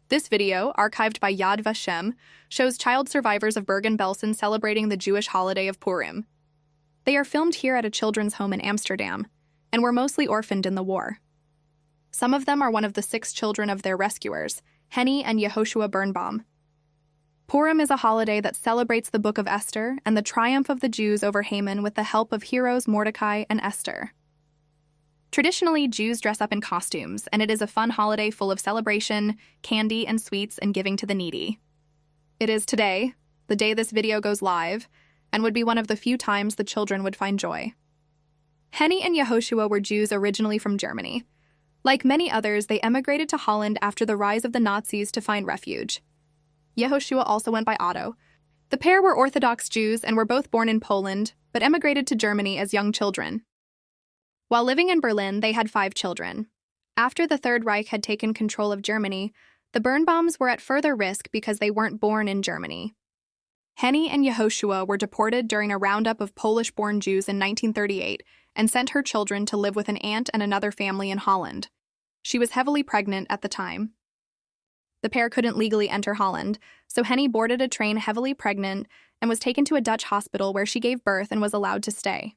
This video, archived by Yad Vashem, shows child survivors of Bergen-Belsen celebrating the Jewish holiday of Purim. They are filmed here at a children's home in Amsterdam, and were mostly orphaned in the war. Some of them are one of the 6 children of their rescuers, Henny and Yehoshua Birnbaum. Purim is a holiday that celebrates the Book of Esther and the triumph of the Jews over Haman with the help of heroes Mordecai and Esther. Traditionally, Jews dress up in costumes, and it is a fun holiday full of celebration, candy, and sweets, and giving to the needy. It is today, the day this video goes live, and would be one of the few times the children would find joy. Henny and Yehoshua were Jews originally from Germany. Like many others, they emigrated to Holland after the rise of the Nazis to find refuge. Yehoshua also went by Otto. The pair were Orthodox Jews and were both born in Poland, but emigrated to Germany as young children. While living in Berlin, they had 5 children. After the Third Reich had taken control of Germany, the Birnbaums were at further risk because they weren't born in Germany. Henny and Yehoshua were deported during a roundup of Polish-born Jews in 1938 and sent her children to live with an aunt and another family in Holland. She was heavily pregnant at the time. The pair couldn't legally enter Holland, so Henny boarded a train heavily pregnant and was taken to a Dutch hospital where she gave birth and was allowed to stay.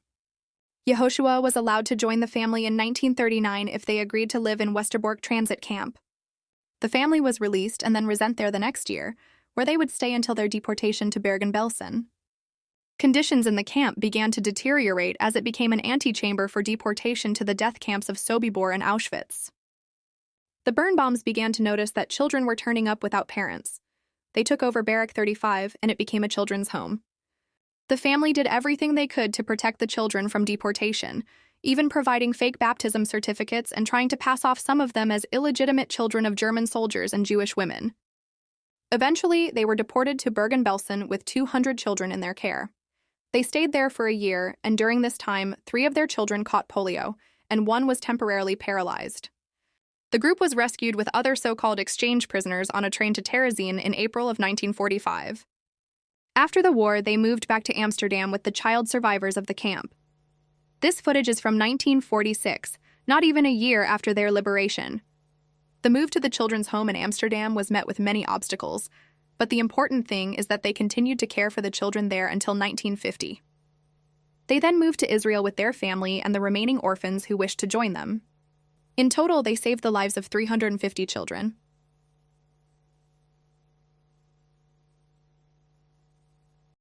Yehoshua was allowed to join the family in 1939 if they agreed to live in Westerbork transit camp. The family was released and then resent there the next year, where they would stay until their deportation to Bergen-Belsen. Conditions in the camp began to deteriorate as it became an antechamber for deportation to the death camps of Sobibor and Auschwitz. The Birnbaums began to notice that children were turning up without parents. They took over Barrack 35, and it became a children's home. The family did everything they could to protect the children from deportation, even providing fake baptism certificates and trying to pass off some of them as illegitimate children of German soldiers and Jewish women. Eventually, they were deported to Bergen-Belsen with 200 children in their care. They stayed there for a year, and during this time, 3 of their children caught polio, and 1 was temporarily paralyzed. The group was rescued with other so-called exchange prisoners on a train to Terezin in April of 1945. After the war, they moved back to Amsterdam with the child survivors of the camp. This footage is from 1946, not even a year after their liberation. The move to the children's home in Amsterdam was met with many obstacles, but the important thing is that they continued to care for the children there until 1950. They then moved to Israel with their family and the remaining orphans who wished to join them. In total, they saved the lives of 350 children.